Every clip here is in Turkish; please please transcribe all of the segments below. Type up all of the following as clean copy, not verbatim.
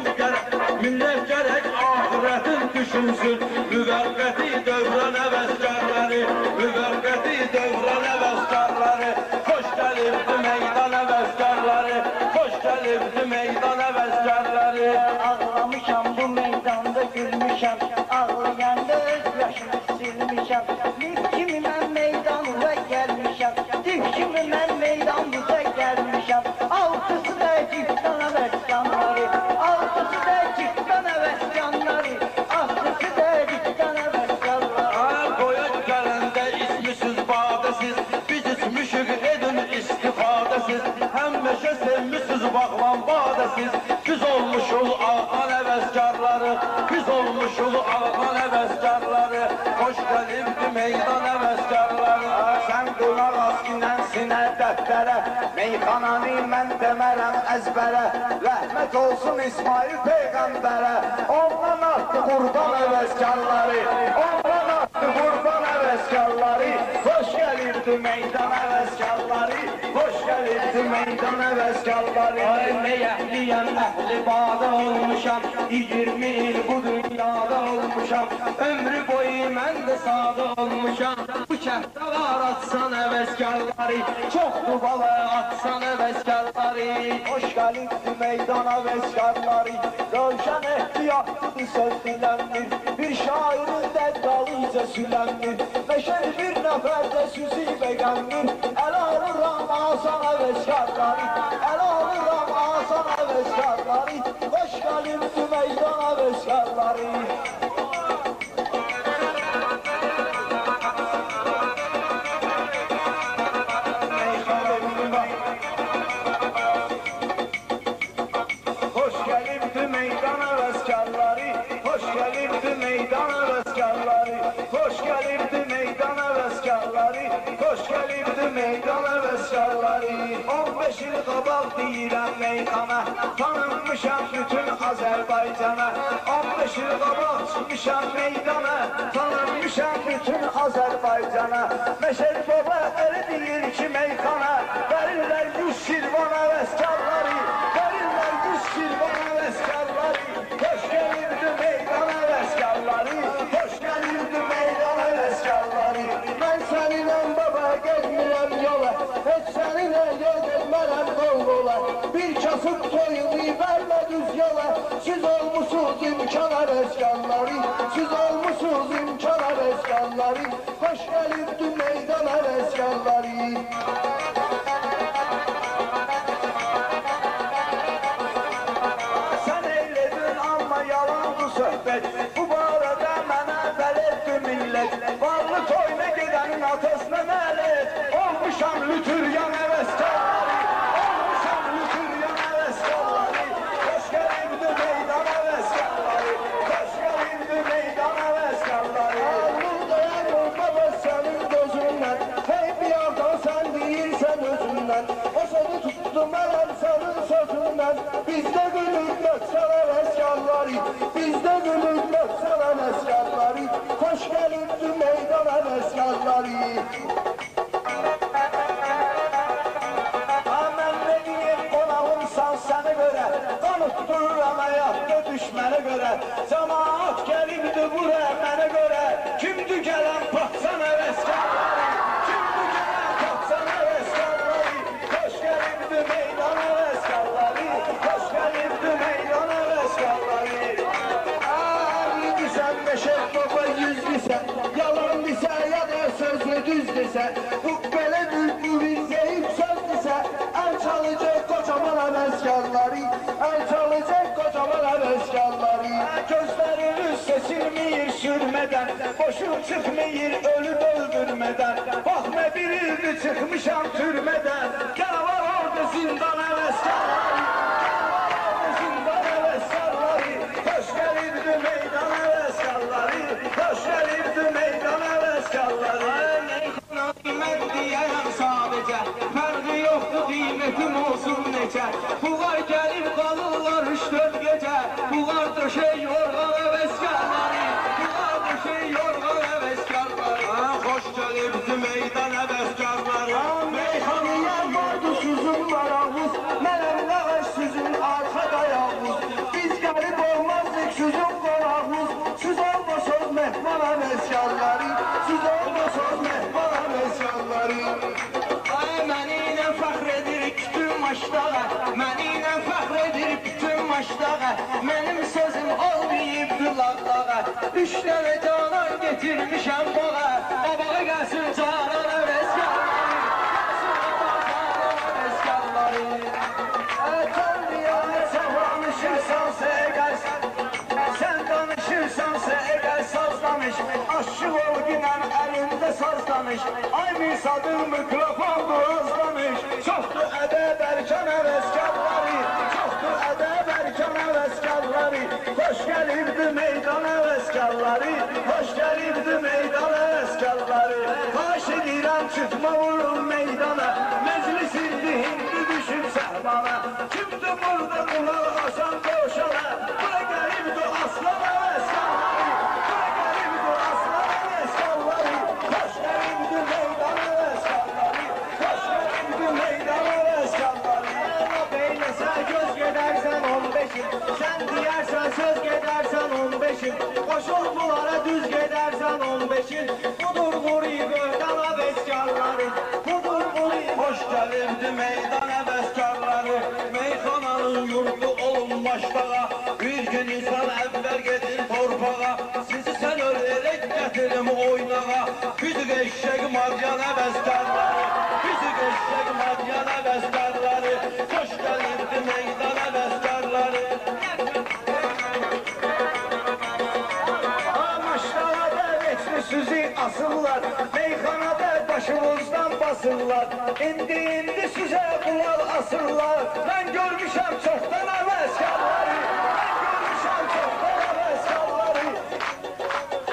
Toplum gerek, millet gerek ahiretin düşünsün. Müvekkati devran heveskarları, müvekkati devran heveskarları. Hoş gelirdi meydan heveskarları, hoş gelirdi meydan heveskarları. Ağlamışam bu meydanda gülmüşem, ağlayanda öz yaşımı silmişem. Dikçimi ben meydanıza gelmişem, dikçimi ben meydanıza gelmişem. Altısı da cüzdan heveskanları, altısı da cüzdan heveskanları, altısı da cüzdan heveskanları. Koyun gelende ismisiz badesiz, biz içmişik edin istifadesiz. Hem meşe sevmişsiz baklan badesiz, biz olmuşuz ağan heveskarları, biz olmuşuz ağan heveskarları. Hoş gelirdi meydan heveskarları. Sen qulaq as indən sinə dəftərə, meyxananı mən demərəm əzbərə. Rəhmət olsun İsmail Peyğəmbərə, ondan artdı qurban həvəskarları, ondan artdı qurban həvəskarları. Hoş gəlirdi meydan həvəskarları, hoş gəlirdi meydan həvəskarları. Ay meyyəhliyəm, əhli bağda olmuşam, 20 il bu dünyada olmuşam. Ömrü boyu mən də sağda olmuşam. Bu kənddə var atsan həvəskarları, çoxdur bala atsan həvəskarları. Hoş gəlirdi meydan həvəskarları, Rövşən ehtiyatlıdır söz dilənmir, bir şairin dəddalıyca sülənmir. Məşəl bir nəfər də süzü bəqənmir, əl alıram asan həvəskarları, əl alıram asan həvəskarları. Hoş gəlirdi meydan həvəskarları. Hoş gelirdi meydan həvəskarları, hoş gelirdi meydan həvəskarları, hoş gelirdi meydan həvəskarları, hoş gelirdi meydan həvəskarları. 15 il qabaq deyirəm meydana, tanınmışam bütün Azərbaycana. 15 il qabaq çıxmışam meydana, tanınmışam bütün Azərbaycana. Məşəl baba əli deyir ki meyxana, verirlər 100 şirvan həvəskarları, verirlər 100 şirvan həvəskarları. Hoş gelirdi meydan həvəskarları, hoş gelirdi meydan həvəskarları. Mən səninlə baba gezmirəm yola, heç səninlə yol getmərəm qol-qola. Bir kasıb toyunu vermə düz yola, siz olmuşsunuz imkan həvəskarları, siz olmuşsunuz imkan həvəskarları. Hoş gelirdi meydan həvəskarları. Söhbət, bu barədə mənə bələddir millət. Varlı toyuna gedənin atasına nələt. Olmuşam lütüryan həvəskarları, olmuşam lütüryan həvəskarları. Hoş gəlirdi meydan həvəskarları, hoş gəlirdi meydan həvəskarları. Ağlındayam baba sənin gözündən, hey bir yerdən sən deyirsən özündən. O səni tutdu mənəm sənin sözündən. Bizdə gülürlər sən həvəskarları, bizdə gülürlər sən həvəskarları. Hoş gəlirdi meydan həvəskarları. Mən ne diyeyim qonağımsan sənə görə, qanıtdıram həyatda düşmənə görə. Cemaat gəlirdi bura mənə görə, kimdir gələn baxsan həvəskarları, kimdir gələn baxsan həvəskarları. Hoş gəlirdi meydan həvəskarları, hoş gəlirdi meydan həvəskarları. Sən meşək baba yüz desən, yalan desə ya da sözü düz desə, bu belə bülbül zeyib söz desə, əl çalacaq kocaman həvəskarları, əl çalacaq kocaman həvəskarları. Gözləriniz seçilməyir sürmədən, boşu çıxmayır ölüb öldürmədən. Bax nə bir ildir çıxmışam türmədən, gəl var orada zindan həvəskarları, gəl var orada zindan həvəskarları. Hoş gəlirdi meydan həvəskarları, hoş gəlirdi meydan həvəskarları. Meyxana mən deyərəm sadəcə, fərqi yoxdur qiymətim olsun necə. Buğar gəlib qalırlar 3-4 gecə, buğar döşək yorğan həvəskarları, buğar döşək yorğan həvəskarları. Hoş gəlibdi meydan həvəskarları. Meyxanıya vardı sizin marağınız, mənəm nəğəş sizin arxa dayağınız. Biz benim sözüm olmayıbdı lağlağa. 3 tane canan getirmişem bağa, babağa gelsin canan eveskarları, sen danışırsansa eğer sazlamış, aşık ol günem elinde sazlamış, ay misadın mikrofon boğazlamış. Çoktu edeb erken heveskarları, çoktu edeb erken heveskarları, hoş gelirdi meydan heveskarları, hoş gelirdi meydan heveskarları. Taş edirəm çıkma vurun meydana, meclisindi hindi düşüp sehbana, kimdi burada kulağı asan koşana, bura gelirdi aslan heveskarları, bura gelirdi aslan heveskarları, hoş gelirdi meydan heveskarları, hoş gelirdi meydan heveskarları. Beylese göz gedersen 15'im, sen diyersen söz gedersen 15'im, koşul bunlara düz gedersen 15'im, budur buri gövden heveskarları, budur buri. Hoş gelirdi meydan heveskarları, meyxananın yurdu olun başlağa. Bir gün insan evvel getir torpağa, sizi sen ölerek getirim oynağa. Küçük eşek madyan heveskarları, küçük eşek madyan heveskarları, hoş gelirdi meydan heveskarları. Amaçlarda geçmişsizi asırlar, meyhanada başımızdan basırlar. İndi size kulak asırlar, ben görmüşem çoktan heveskarları, ben görmüşem çoktan heveskarları.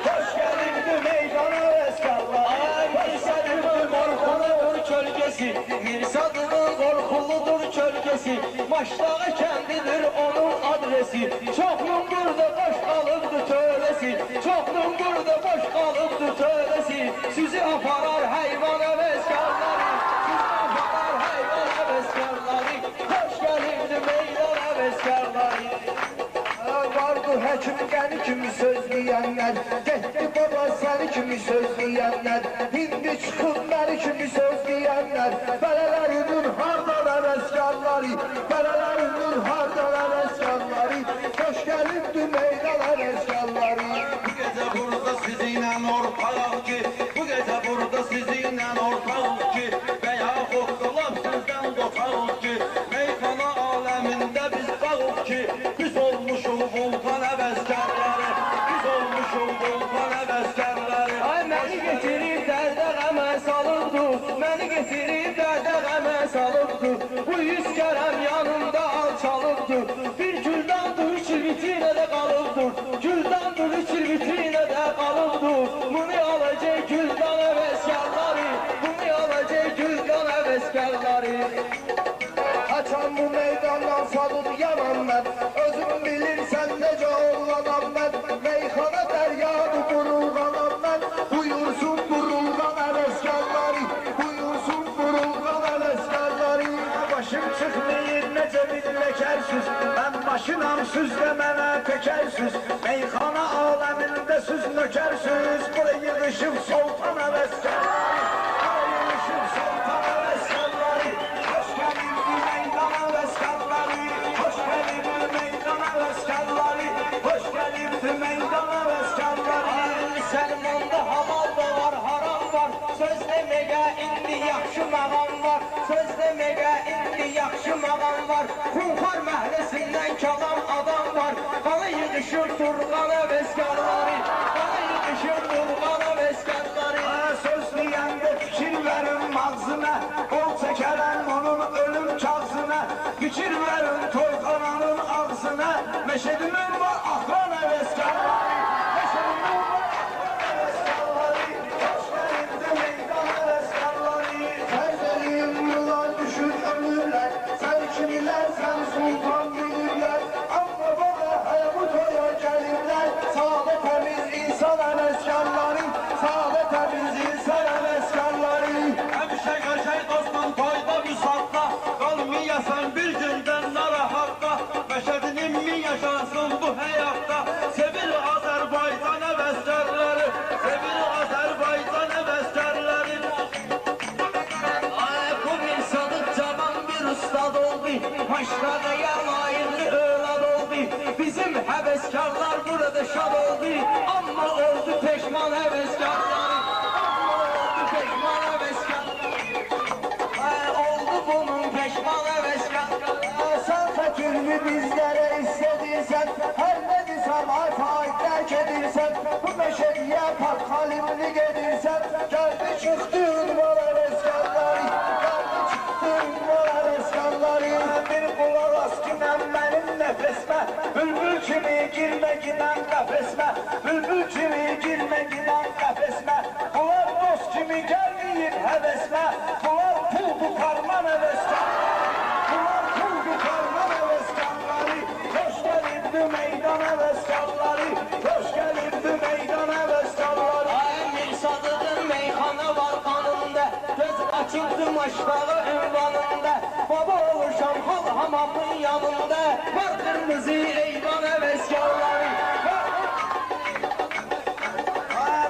Hoş gelirdi meydan heveskarları, hoş gelirdi korkuludur kölgesi, Mirsadının korkuludur kölgesi, Maçtağı kendidir onun adresi, çoklum burada boş kalıbdı tölesi, çoklum burada boş kalıbdı tölesi, sizi aparar hayvan heveskarları, sizi aparar hayvan heveskarları, hoş gelirdi meydan heveskarları. Vardı həkimgəni kimi sözləyənlər, getdi baba səni kimi sözləyənlər, hindi çıxıb məni kimi sözləyənlər, bələlərinin hardan həvəskarları, bələlərinin hardan həvəskarları, xoş gəlibdi meydan həvəskarları. Bu gece burada sizinle ortağız ki, bu gece burada sizinle ortağız ki, veya korkulap sizden korkağız ki, meyhana aleminde biz bağız ki, biz olmuşuz volkan heveskarları, biz olmuşuz volkan heveskarları. Ay məni getirib dərdə qəmə salıbdı, məni getirib dərdə qəmə salıbdı, bu 100 kərəm yanımda alçalıbdı, bir güldandır 3 il vitrinə də qalıbdır, güldandır 3 il vitrinə də qalıbdı, bunu alacaq güldan həvəskarları, bunu alacaq güldan həvəskarları. Açan bu meydandan salıb yanam mən, özüm bilirsən necə oğlanam mən, meyxana dəryanı burulğanam mən, buyursun burulğan həvəskarları, buyursun burulğan həvəskarları. Başım çıxmayır necə milləkərsüz, mən başınam süzlə mənə təkərsüz, meyxana aləmində süz nökərsüz, buraya yığışıb soltan həvəskarları, buraya yığışıb soltan həvəskarları, hoş gəlirdi meydan həvəskarları, hoş gəlirdi meydan həvəskarları, hoş gəlirdi meydan həvəskarları. Səlmanda hamal da var, haram var, söz deməyə indi yaxşı mağam var, söz deməyə indi yaxşı mağam var, Xunxar məhləsindən kalan adam var, qana yığışır turğan həvəskarları, qana yığışır turğan həvəskarları. Söz deyəndə fikir verin ağzına, qol çəkərəm onun ölüm kağzına, fikir verin toyxananın ağzına, məşədimin var axran həvəskarları, məşədimin var axran həvəskarları, hoş gəlirdi meydan həvəskarları. Fərzəliyim yıllar düşür ömürlər, sən kimilər, sən sultan bilirlər, amma bana hələ bu toya gəlirlər, sadə təmiz insan həvəskarları, sadə təmiz insan həvəskarları. Həmişə qəşəng dostun toyda müsatda, qalmayasan bir gündən narahatda, Məşədinin min yaşansın bu həyatda, sevil Azərbaycan həvəskarları, sevil Azərbaycan həvəskarları. Ay bu bir sadık cavan bir ustad oldu, Maçlarda layiqli övlad oldu, Bizim heveskarlar burada şad oldu. Ama oldu peşman heveskarları. Ama oldu peşman heveskarları. Oldu bunun peşman heveskarları. Sen fakirli bizlere istediysen, her ne desem ay terk edirsen, bu meşediye park halimini gedirsen, geldi çıktı ünvan heveskarları, geldi çıktı ünvan heveskarları. Bir kulak as giden benim nefesime, bülbül kimi girme giden kafesime, bülbül kimi girme giden kafesime, bunlar dost kimi gelmeyin hevesime, bunlar pul bu karman heveskarları. Hoş gelirdi meydana veskalları, hoş gelirdi meydana veskalları. Emir Sadık'ın meyhane var kanında, göz açıldı aşağı ünvanında. Baba oluşan hal hamamın yanında, var kırmızı eyvan heveskarları.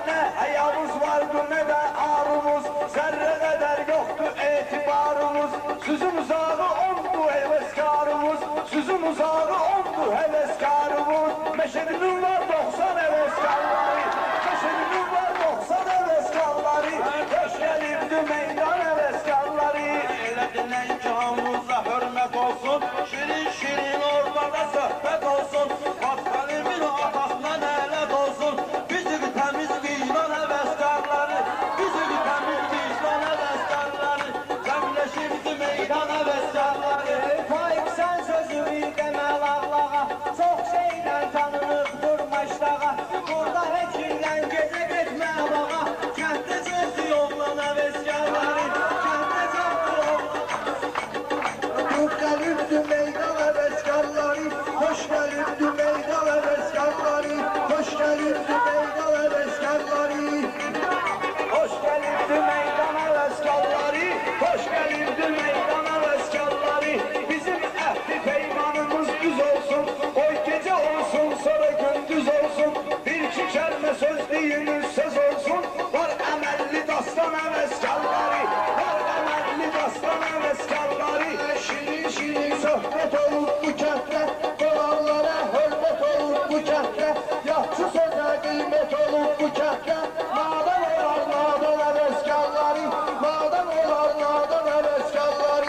Ne hayamız vardı ne de arımız, zerre kadar yoktu etibarımız. Süzüm uzağı ondu heveskarımız, süzüm uzağı ondu heveskarımız. Meşedinin var 90 heveskarları, meşedinin var 90 heveskarları. Hoş gelirdi meydan heveskarları. Eyledilen canımıza hürmet olsun, şirin şirin ormanda sohbet olsun. Bakkalimin atasına nelet olsun, bizi temiz vicdan heveskarları, bizi temiz vicdan heveskarları. Cemleşirdi meydan heveskarları. Faik sen sözümü deme lağlağa, çok şeyden tanınır durmaşlağa. Burada hekimden gece gitme bağa, Kente çözdü yollan heveskarları, kente çözdü yollan. Hoş gelirdi meydan heveskarları, hoş gelirdi meydan heveskarları, hoş gelirdi meydan heveskarları. Hoş gelirdi meydan heveskarları, hoş gelirdi meydan heveskarları. Bizim ehli peymanımız düz olsun, oy gece olsun sonra gündüz olsun. Bir iki kelime söz değiniz söz olsun, var emelli dastan heveskarları, var emelli dastan heveskarları. Şirin şirin sohbet olur bu kentte, dolarlara hürmet olur bu kentte, yahçı söze kıymet olur bu kentte. Nadan olar nadan heveskarları, nadan olar nadan heveskarları.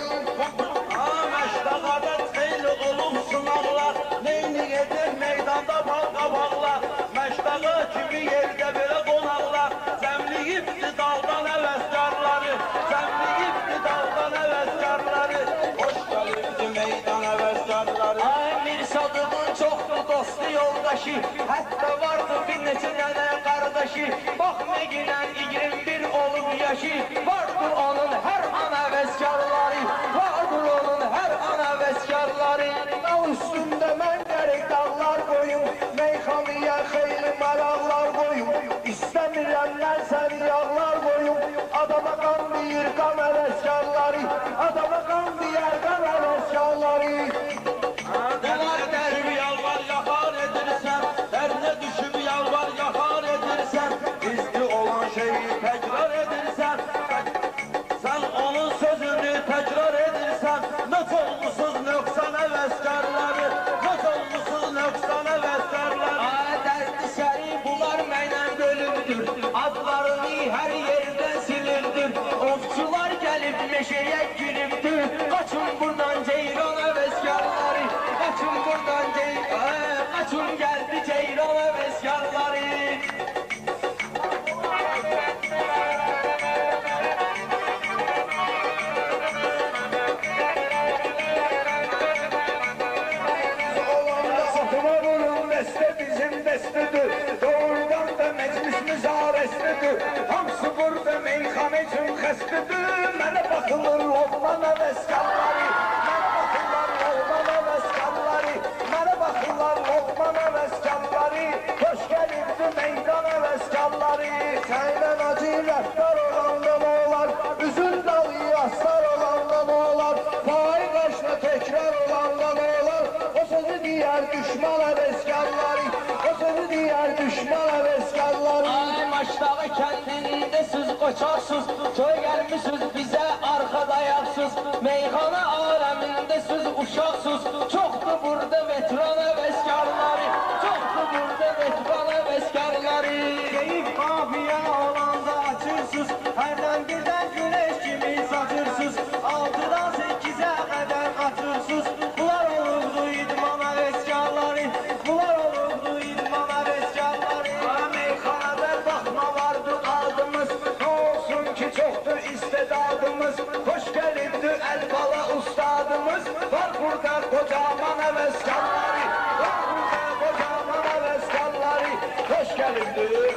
Meştagada teyli olup sınavlar, neyni eder meydanda bal kabaklar. Meştaga kimi yerde böyle konaklar, zemliyipti daldan heveskarları, zemliyipti daldan heveskarları. Hoş gelirdi meydan heveskarları. Emir Sadık'ın çoktu dostu yoldaşı, hatta vardı bir neçə tane kardeşi. Bak ne gülen 21 olup yaşı, vardır onun her an heveskarları, vardır onun her an heveskarları. Dal üstünde mən gerek dağlar koyum, meyxanıya xeyli maraqlar koyum. İstəmirəm mən səni yağlar koyum, adama qan deyir qan heveskarları, adama qan deyir qan heveskarları. Derne düşüp yalvar yakar edirsen, derne düşüp yalvar yakar edirsen, gizli olan şeyi tekrar edirsen, sen onun sözünü tekrar edirsen, not olmuşsuz nöksan heveskarları, not olmuşsuz nöksan heveskarları. Derdi seri bunlar mənlə bölümdür, adlarını her yerden silirdir. Ovçular gelip meşeye giriptir, kaçın buradan ceyran heveskarları, kaçın buradan ceyran, kaçın geldi ceyran heveskarları. Olanda atıma bunun deste bizim destedir, doğrudan da meclis müzaresidir. Hamısı burada meyxane üçün xəstədir, mənə baxılır Lokman heveskarları, mənə baxırlar Lokman heveskarları, mənə baxırlar Lokman heveskarları. Hoş gelirdi meydan heveskarları, səynə acı rəftar olandan olar, üzün dalı aslar olandan olar, payı qaşla tekrar olandan olar. O sözü diğer düşman heveskarları, o sözü diğer düşman heveskarları. Ay maşallah. Başdağı kendinde siz koçarsız, köy gelmişsiniz bize arka dayaksız. Meyhane aleminde siz uşaksız, çoktu burada veteran heveskarları, çoktu burada veteran heveskarları. Keyif kafiye olanda açırsız, herden birden güneş gibi saçırsız. 6'dan 8'e kadar kaçırsız, bunlar olurdu idman heveskarları, bunlar olurdu idman heveskarları. Meyhanada bakma vardı adımız, ne olsun ki çoktu istedadımız. Hoş gelindi el bala ustadımız, var burada kocaman heveskarları, var burada kocaman heveskarları. Hoş gelindi